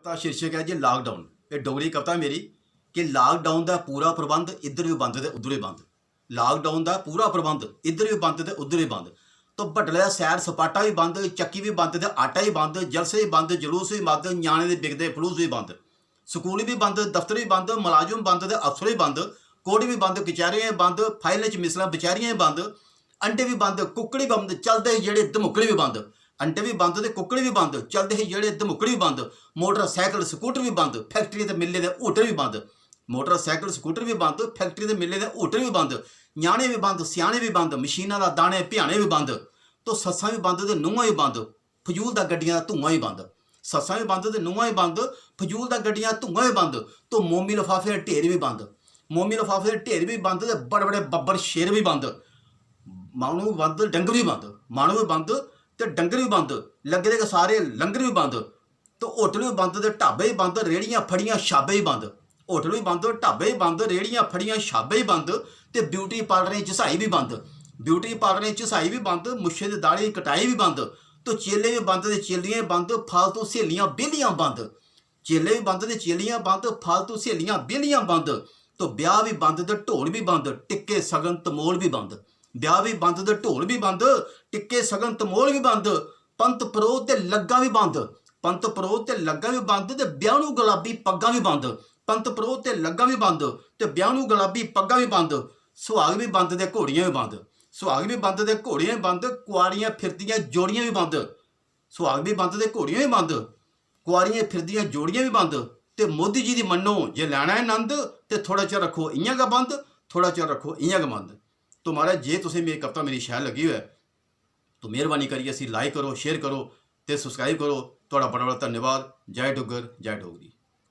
कविता शीर्षक है जी लॉकडाउन। ये डोगरी कविता मेरी कि लॉकडाउन का पूरा प्रबंध इधर भी बंद तो उधर भी बंद। लॉकडाउन का पूरा प्रबंध इधर भी बंद तो उधर भी बंद। तो बडले का सैर सपाटा भी बंद, चक्की भी बंद, तो आटा भी बंद, जलसे भी बंद, जलूस भी बंद, न्याणे के बिकते फलूस भी बंद, स्कूल भी बंद, दफ्तर भी बंद, मुलाजम बंद, तो अफसर भी बंद, कोर्ट भी बंद, कचहरियां भी बंद, फाइल च मिसलां बेचारियां भी बंद, अंडे भी बंद, कुक्कड़ भी बंद, चलते जेड़े धमुकड़े भी बंद, अंडे भी बंद तो कुक्कड़ भी बंद, चलते ही जेड़े धमुकड़ भी बंद, मोटरसाइकिल स्कूटर भी बंद, फैक्ट्री के मिले के होटल भी बंद, मोटरसाइकिल स्कूटर भी बंद, फैक्ट्री के मिले के होटल भी बंद, न्याणे भी बंद, सियाणे भी बंद, मशीनां दा दाने पियाने भी बंद, तो सस्सां भी बंद तो नूहां भी बंद, फजूल दा गड्डियां दा धुआं भी बंद, सस्सां भी बंद तो नूहां भी बंद, फजूल दा गड्डियां दा धुआं भी बंद, तो मोमी लिफाफे दे ढेर भी बंद, मोमी लिफाफे दे ढेर भी बंद, तो बड़े बड़े बब्बर शेर भी बंद, मानू भी बंद, डंगर भी बंद, मानू भी बंद तो डंगर भी बंद, लगे दे सारे लंगर भी बंद, तो होटल भी बंद, तो ढाबे भी बंद, रेहड़ियां फड़ियां छाबे भी बंद, होटल भी बंद, ढाबे भी बंद, रेहड़ियां फड़ियां छाबे भी बंद, तो ब्यूटी पार्लरें झसाई भी बंद, ब्यूटी पार्लरें झसाई भी बंद, मुच्छे दी दाढ़ी कटाई भी बंद, तो चेले भी बंद, तो चेलियां भी बंद, फालतू सहेलियां बेलियां बंद, चेले भी बंद, तो चेलियां बंद, फालतू सहेलियां बेलियां बंद, तो ब्याह भी बंद, तो ढोल भी बंद, टिक्के सगन तमोल भी बंद, ब्याह भी बंद, तो ढोल भी बंद, टिक्के सगन तमोल भी बंद, पंत परोध ते लग्गां भी बंद, पंत परोध ते लग्गां भी बंद, ते ब्याह नूं गुलाबी पग्गां भी बंद, पंत परोध ते लग्गां भी बंद, ते ब्याह नूं गुलाबी पग्गां भी बंद, सुहाग भी बंद, ते घोड़ियां भी बंद, सुहाग भी बंद, ते घोड़ियां भी बंद, कुआरियां फिरदियां जोड़ियां भी बंद, सुहाग भी बंद, ते घोड़ियां भी बंद, कुआरियां फिरदियां जोड़ियां भी बंद, ते मोदी जी दी मन्नो जे लैना है नंद, ते थोड़ा चिर रखो इयां गै बंद, थोड़ा चिर रखो इयां गै बंद। तो महाराज जे तुसें मेरी कविता मेरी शैल लगी हो तो मेहरबानी करिए इसी लाइक करो, शेयर करो, तो सबसक्राइब करो। तुहाड़ा बड़ा बड़ा धन्यवाद। जय डुग्गर, जय डोगरी।